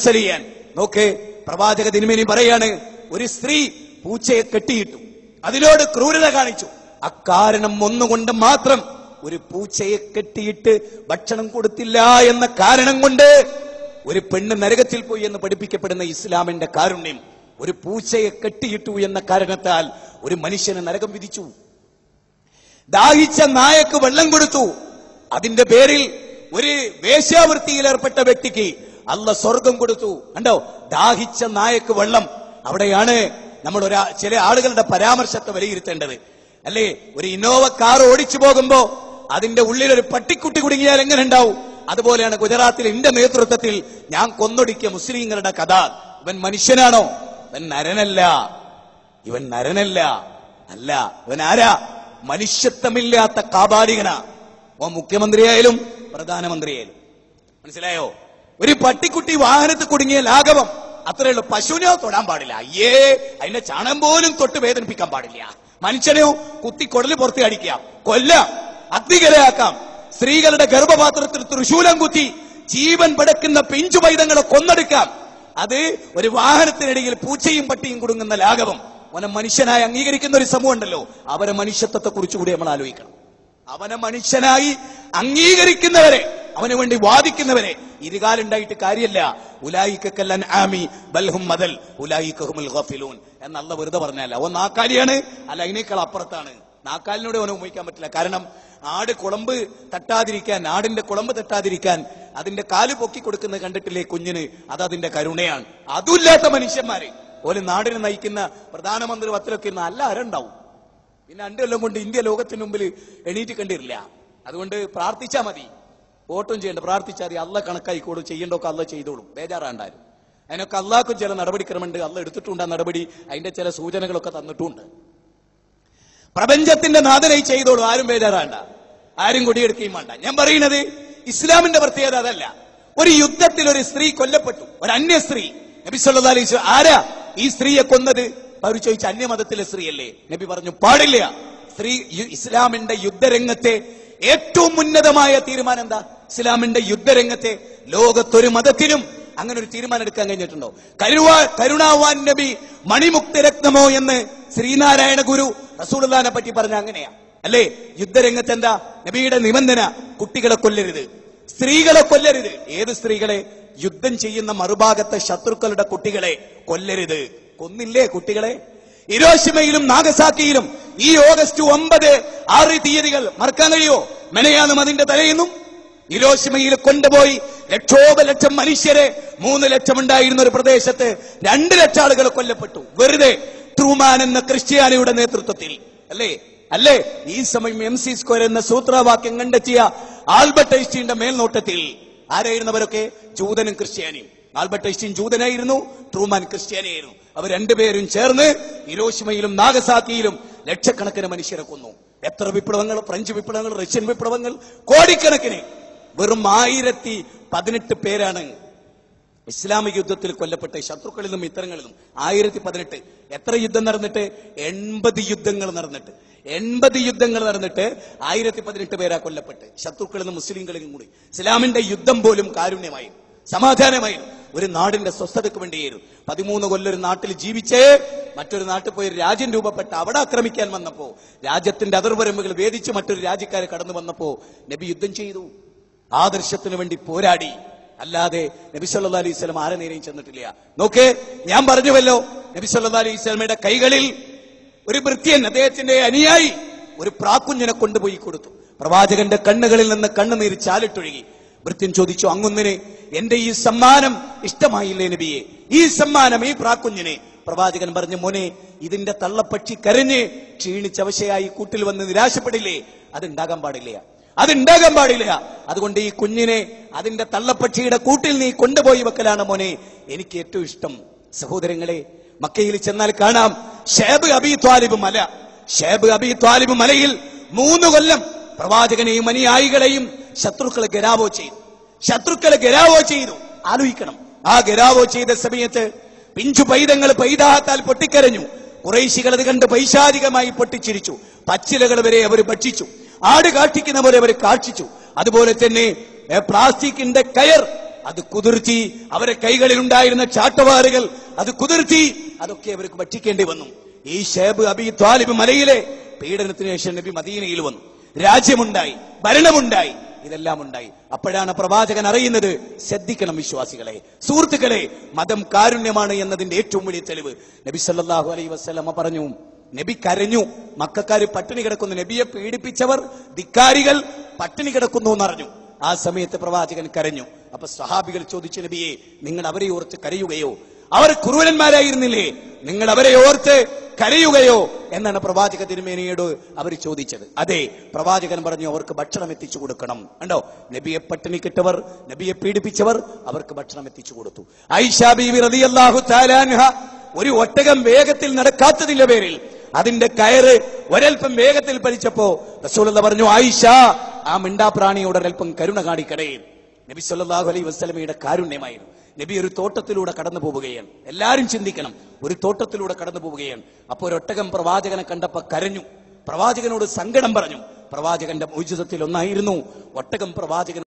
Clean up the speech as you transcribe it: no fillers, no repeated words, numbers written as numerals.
ചെയ്യാൻ നോക്കേ. പ്രവാചക തിരുമേനി പറയാണ്, ഒരു സ്ത്രീ പൂച്ചയെ കെട്ടിയിട്ടു, അതിനോട് ക്രൂരത കാണിച്ചു. അക്കാരണം ഒന്നുകൊണ്ട് മാത്രം ഒരു പൂച്ചയെ കെട്ടിയിട്ട് ഭക്ഷണം കൊടുത്തില്ല എന്ന കാരണം കൊണ്ട് ഒരു പെണ്ണ് നരകത്തിൽ പോയി എന്ന് പഠിപ്പിക്കപ്പെടുന്ന ഇസ്ലാമിന്റെ കാരുണ്യം, ഒരു പൂച്ചയെ കെട്ടിയിട്ടു എന്ന കാരണത്താൽ ഒരു മനുഷ്യന് നരകം വിധിച്ചു. ദാഹിച്ച നായക്ക് വെള്ളം കൊടുത്തു, അതിന്റെ പേരിൽ ഒരു വേശ്യാവൃത്തിയിൽ ഏർപ്പെട്ട വ്യക്തിക്ക് അല്ലാഹ് സ്വർഗം കൊടുത്തു. കണ്ടോ, ദാഹിച്ച നായക്ക് വെള്ളം. അവിടെയാണ് നമ്മൾ ചില ആളുകളുടെ പരാമർശത്തെ വിലയിരുത്തേണ്ടത്, അല്ലേ? ഒരു ഇന്നോവ കാർ ഓടിച്ചു പോകുമ്പോ അതിന്റെ ഉള്ളിൽ ഒരു പട്ടിക്കുട്ടി കുടുങ്ങിയാൽ എങ്ങനെ ഉണ്ടാവും? അതുപോലെയാണ് ഗുജറാത്തിൽ എന്റെ നേതൃത്വത്തിൽ ഞാൻ കൊന്നൊടുക്കിയ മുസ്ലിങ്ങളുടെ കഥ. ഇവൻ മനുഷ്യനാണോ? ഇവൻ നരനല്ല, ഇവൻ നരനല്ല, അല്ല, ഇവൻ ആരാ? മനുഷ്യത്വമില്ലാത്ത കാബാലികനാ. ഓ മുഖ്യമന്ത്രിയായാലും പ്രധാനമന്ത്രിയായാലും. മനസ്സിലായോ? ഒരു പട്ടിക്കുട്ടി വാഹനത്തിൽ കുടുങ്ങിയ ലാഘവം, അത്രേ ഉള്ളൂ. പശുവിനോ തൊടാൻ പാടില്ല, അയ്യേ, അതിന്റെ ചാണം പോലും തൊട്ട് വേദനിപ്പിക്കാൻ പാടില്ല. മനുഷ്യനെയോ കുത്തി കുടല് പുറത്ത് അടിക്കാം, കൊല്ലാം, അഗ്നികരയാക്കാം. സ്ത്രീകളുടെ ഗർഭപാത്രത്തിൽ തൃശൂലം കുത്തി ജീവൻ പടക്കുന്ന പിഞ്ചു പൈതങ്ങളെ കൊന്നെടുക്കാം. അത് ഒരു വാഹനത്തിനിടയിൽ പൂച്ചയും പട്ടിയും കുടുങ്ങുന്ന ലാഘവം. അവനെ മനുഷ്യനായി അംഗീകരിക്കുന്ന ഒരു സമൂഹം ഉണ്ടല്ലോ, അവരെ മനുഷ്യത്വത്തെ കുറിച്ച് കൂടി നമ്മൾ ആലോചിക്കണം. അവനെ മനുഷ്യനായി അംഗീകരിക്കുന്നവരെ, അവന് വേണ്ടി വാദിക്കുന്നവരെ ഇരുകാലുണ്ടായിട്ട് കാര്യമല്ല. ഉലായിക്കൽ അൻആമി ബൽഹും മദൽ ഉലായിക്കഹുമുൽ ഗാഫിലൂൻ എന്ന് അല്ലാഹ് വെറുതെ പറഞ്ഞല്ല. അവൻ നാക്കാലിയാണ്, അല്ല അതിനേക്കാൾ അപ്പുറത്താണ്. നാക്കാലിനോട് അവനെ ഉപയോഗിക്കാൻ പറ്റില്ല. കാരണം ആട് കുളമ്പ് തട്ടാതിരിക്കാൻ, ആടിന്റെ കുളമ്പ് തട്ടാതിരിക്കാൻ അതിന്റെ കാല് പൊക്കി കൊടുക്കുന്നത് കണ്ടിട്ടില്ലേ കുഞ്ഞിന്? അത് അതിന്റെ കരുണയാണ്. അതുമില്ലാത്ത മനുഷ്യന്മാര് ഓല് നാടിനെ നയിക്കുന്ന പ്രധാനമന്ത്രി പത്തിലൊക്കെ നല്ല ആരുണ്ടാവും. പിന്നെ 2 കൊല്ലം കൊണ്ട് ഇന്ത്യ ലോകത്തിന് മുമ്പിൽ എണീറ്റ് കണ്ടിരില്ല. അതുകൊണ്ട് പ്രാർത്ഥിച്ചാ മതി, വോട്ടും ചെയ്യേണ്ട, പ്രാർത്ഥിച്ചാൽ മതി. അള്ളാഹ് കണക്കായിക്കോളും, ചെയ്യേണ്ടൊക്കെ അള്ളാഹ് ചെയ്തോളും, ബേജാറാണ്ടാരും. അതിനൊക്കെ അള്ളാഹ്ക്കും ചില നടപടിക്രമമുണ്ട്, അള്ളാഹ് എടുത്തിട്ടുണ്ട് ആ നടപടി, അതിന്റെ ചില സൂചനകളൊക്കെ തന്നിട്ടുണ്ട്. പ്രപഞ്ചത്തിന്റെ നാഥനായി ചെയ്തോളൂ, ആരും ബേജാറാണ്ട, ആരും കൊടിയെടുക്കുകയും വേണ്ട. ഞാൻ പറയുന്നത് ഇസ്ലാമിന്റെ പ്രത്യേകത അതല്ല. ഒരു യുദ്ധത്തിൽ ഒരു സ്ത്രീ കൊല്ലപ്പെട്ടു, ഒരു അന്യ സ്ത്രീ. നബി സല്ലല്ലാഹു അലൈഹി വസല്ലം ആരാ ഈ സ്ത്രീയെ കൊന്നത്? അവർ ചോദിച്ചു, അന്യമതത്തിലെ സ്ത്രീയല്ലേ? നബി പറഞ്ഞു, പാടില്ല. സ്ത്രീ ഇസ്ലാമിന്റെ യുദ്ധരംഗത്തെ ഏറ്റവും ഉന്നതമായ തീരുമാനം എന്താ? ഇസ്ലാമിന്റെ യുദ്ധരംഗത്തെ ലോകത്തൊരു മതത്തിനും അങ്ങനെ ഒരു തീരുമാനം എടുക്കാൻ കഴിഞ്ഞിട്ടുണ്ടോ? കരുണാവാൻ നബി മണിമുക്ത രത്നമോ എന്ന് ശ്രീനാരായണ ഗുരു റസൂലുള്ളാഹിനെ പറ്റി പറഞ്ഞ അങ്ങനെയാ, അല്ലേ? യുദ്ധരംഗത്ത് എന്താ നബിയുടെ നിബന്ധന? കുട്ടികളെ കൊല്ലരുത്, സ്ത്രീകളെ കൊല്ലരുത്. ഏത് സ്ത്രീകളെ? യുദ്ധം ചെയ്യുന്ന മറുഭാഗത്തെ ശത്രുക്കളുടെ കുട്ടികളെ കൊല്ലരുത്. കൊന്നില്ലേ കുട്ടികളെ? ഹിരോഷിമയിലും നാഗസാക്കിയിലും ഈ ഓഗസ്റ്റ് 9, 6 തീയതികൾ മറക്കാൻ കഴിയോ? മെനയാന്നും അതിന്റെ തലേന്നും ഹിരോഷിമയിൽ കൊണ്ടുപോയി ലക്ഷോപലക്ഷം മനുഷ്യരെ, 3 ലക്ഷം ഉണ്ടായിരുന്ന ഒരു പ്രദേശത്ത് 2 ലക്ഷം ആളുകൾ കൊല്ലപ്പെട്ടു വെറുതെ. ട്രൂമാൻ എന്ന ക്രിസ്ത്യാനിയുടെ നേതൃത്വത്തിൽ, അല്ലേ? ഈ സമയം MC സ്ക്വയർ എന്ന സൂത്രവാക്യം കണ്ടെത്തിയ ആൽബർട്ട് ഐൻസ്റ്റീന്റെ മേൽനോട്ടത്തിൽ ആരായിരുന്നവരൊക്കെ? ജൂതനും ക്രിസ്ത്യാനിയും. ആൽബർട്ട് ഐൻസ്റ്റീൻ ജൂതനായിരുന്നു, ട്രൂമാൻ ക്രിസ്ത്യാനിയായിരുന്നു. അവർ രണ്ടുപേരും ചേർന്ന് ഹിരോഷിമയിലും നാഗസാക്കിയിലും ലക്ഷക്കണക്കിന് മനുഷ്യരെ കൊന്നു. എത്ര വിപ്ലവങ്ങൾ? ഫ്രഞ്ച് വിപ്ലവങ്ങൾ, റഷ്യൻ വിപ്ലവങ്ങൾ, കോടിക്കണക്കിന്. വെറും 1018 പേരാണ് ഇസ്ലാമിക യുദ്ധത്തിൽ കൊല്ലപ്പെട്ട ശത്രുക്കളിൽ നിന്നും ഇത്തരങ്ങളിൽ നിന്നും. 1018. എത്ര യുദ്ധം നടന്നിട്ട്? 80 യുദ്ധങ്ങൾ നടന്നിട്ട് 1018 പേരാ കൊല്ലപ്പെട്ട്, ശത്രുക്കളിൽ നിന്നും മുസ്ലിങ്ങളിലും കൂടി. ഇസ്ലാമിന്റെ യുദ്ധം പോലും കാരുണ്യമായി, സമാധാനമായിരുന്നു, ഒരു നാടിന്റെ സ്വസ്ഥതയ്ക്ക് വേണ്ടിയായിരുന്നു. 13 കൊല്ലം ഒരു നാട്ടിൽ ജീവിച്ചേ മറ്റൊരു നാട്ടിൽ പോയി രാജ്യം രൂപപ്പെട്ട് അവിടെ ആക്രമിക്കാൻ വന്നപ്പോ, രാജ്യത്തിന്റെ അതിർവരമ്പുകൾ വേദിച്ച് മറ്റൊരു രാജ്യക്കാരെ കടന്നു വന്നപ്പോ നബി യുദ്ധം ചെയ്തു, ആദർശത്തിന് വേണ്ടി പോരാടി. അല്ലാതെ നബി സല്ലല്ലാഹു അലൈഹി വസല്ലം ആരെ നേരെയും ചെന്നിട്ടില്ല. നോക്കേ, ഞാൻ പറഞ്ഞുവല്ലോ, നബി സല്ലല്ലാഹു അലൈഹി വസല്ലമയുടെ കൈകളിൽ ഒരു ഭൃത്യൻ, അദ്ദേഹത്തിന്റെ അനുയായി, ഒരു പ്രാക്കുഞ്ഞിനെ കൊണ്ടുപോയി കൊടുത്തു. പ്രവാചകന്റെ കണ്ണുകളിൽ നിന്ന് കണ്ണുനീര് ചാലിട്ടൊഴുകി. ഭൃത്യൻ ചോദിച്ചു, അങ്ങുന്നിന് എന്റെ ഈ സമ്മാനം ഇഷ്ടമായില്ലേ നബിയെ? ഈ സമ്മാനം, ഈ പ്രാക്കുഞ്ഞിനെ. പ്രവാചകൻ പറഞ്ഞു, മോനെ, ഇതിന്റെ തള്ളപ്പക്ഷി കരഞ്ഞ് ക്ഷീണിച്ചവശയായി കൂട്ടിൽ വന്ന് നിരാശപ്പെടില്ലേ? അതുണ്ടാകാൻ പാടില്ല. അതുകൊണ്ട് ഈ കുഞ്ഞിനെ അതിന്റെ തള്ളപ്പക്ഷിയുടെ കൂട്ടിൽ നീ കൊണ്ടുപോയി വെക്കലാണ് മോനെ എനിക്ക് ഏറ്റവും ഇഷ്ടം. സഹോദരങ്ങളെ, മക്കയിൽ ചെന്നാൽ കാണാം ഷേബ് അബി ത്വാലിബ് മലയിൽ 3 കൊല്ലം പ്രവാചകനെയും അനുയായികളെയും ശത്രുക്കളെ ഗരാവോ ചെയ്തു. ആലോചിക്കണം, ആ ഗരാവോ ചെയ്ത സമയത്ത് പിഞ്ചു പൈതങ്ങൾ പൈതാഹത്താൽ പൊട്ടിക്കരഞ്ഞു. ഖുറൈശികൾ അത് കണ്ട് പൈശാചികമായി പൊട്ടിച്ചിരിച്ചു. പച്ചിലകൾ വരെ അവർ ഭക്ഷിച്ചു, ആട് കാഷ്ടിക്കുന്ന പോലെ അവർ കാക്ഷിച്ചു. അതുപോലെ തന്നെ പ്ലാസ്റ്റിക്കിന്റെ കയർ അത് കുതിർത്തി, അവരെ കൈകളിൽ ഉണ്ടായിരുന്ന ചാട്ടവാറുകൾ അത് കുതിർത്തി, അതൊക്കെ അവർക്ക് ഭക്ഷിക്കേണ്ടി വന്നു. ഈ ഷേബ് അബി ത്വാലിബ് മലയിലെ പീഡനത്തിന് ശേഷം നബി മദീനയിൽ വന്നു. രാജ്യമുണ്ടായി, ഭരണമുണ്ടായി, ഇതെല്ലാം ഉണ്ടായി. അപ്പോഴാണ് പ്രവാചകൻ അറിയുന്നത്, ശ്രദ്ധിക്കണം വിശ്വാസികളെ, സുഹൃത്തുക്കളെ, മതം കാരുണ്യമാണ് എന്നതിന്റെ ഏറ്റവും വലിയ തെളിവ്. നബി സല്ലല്ലാഹു അലൈഹി വസല്ലമ പറഞ്ഞു, നബി കരഞ്ഞു. മക്കക്കാര് പട്ടിണി കിടക്കുന്നു, നബിയെ പീഡിപ്പിച്ചവർ, ധിക്കാരികൾ പട്ടിണി കിടക്കുന്നു എന്നറിഞ്ഞു. ആ സമയത്ത് പ്രവാചകൻ കരഞ്ഞു. അപ്പൊ സ്വഹാബികൾ ചോദിച്ചു, നബിയെ, നിങ്ങൾ അവരെ ഓർത്ത് കരയുകയോ? അവർ ക്രൂരന്മാരായിരുന്നില്ലേ, നിങ്ങൾ അവരെ ഓർത്ത് കരയുകയോ എന്നാണ് പ്രവാചക തിരുമേനിയോട് അവർ ചോദിച്ചത്. അതെ, പ്രവാചകൻ പറഞ്ഞു, അവർക്ക് ഭക്ഷണം എത്തിച്ചു കൊടുക്കണം. കണ്ടോ, നബിയെ പട്ടിണി കിട്ടവർ, നബിയെ പീഡിപ്പിച്ചവർ, അവർക്ക് ഭക്ഷണം എത്തിച്ചു കൊടുത്തു. ആയിഷ ബീവി റളിയല്ലാഹു തആല അൻഹ ഒരു ഒട്ടകം വേഗത്തിൽ നടക്കാത്തതിന്റെ പേരിൽ അതിന്റെ കയറ് ഒരൽപ്പം വേഗത്തിൽ പതിച്ചപ്പോ റസൂലുള്ളാഹി പറഞ്ഞു, ആയിഷ, ആ മിണ്ടാപ്രാണിയോട് ഒരൽപ്പം കരുണ കാണിക്കണേ. നബി സല്ലല്ലാഹു അലൈഹി വസല്ലമയുടെ കാരുണ്യമായിരുന്നു. നബി ഒരു തോട്ടത്തിലൂടെ കടന്നു പോവുകയാണ്. എല്ലാരും ചിന്തിക്കണം, ഒരു തോട്ടത്തിലൂടെ കടന്നു പോവുകയാണ്. അപ്പോൾ ഒരൊട്ടകം പ്രവാചകനെ കണ്ടപ്പോ കരഞ്ഞു, പ്രവാചകനോട് സങ്കടം പറഞ്ഞു. പ്രവാചകന്റെ മുഅ്ജിസത്തിൽ ഒന്നായിരുന്നു, ഒട്ടകം പ്രവാചകൻ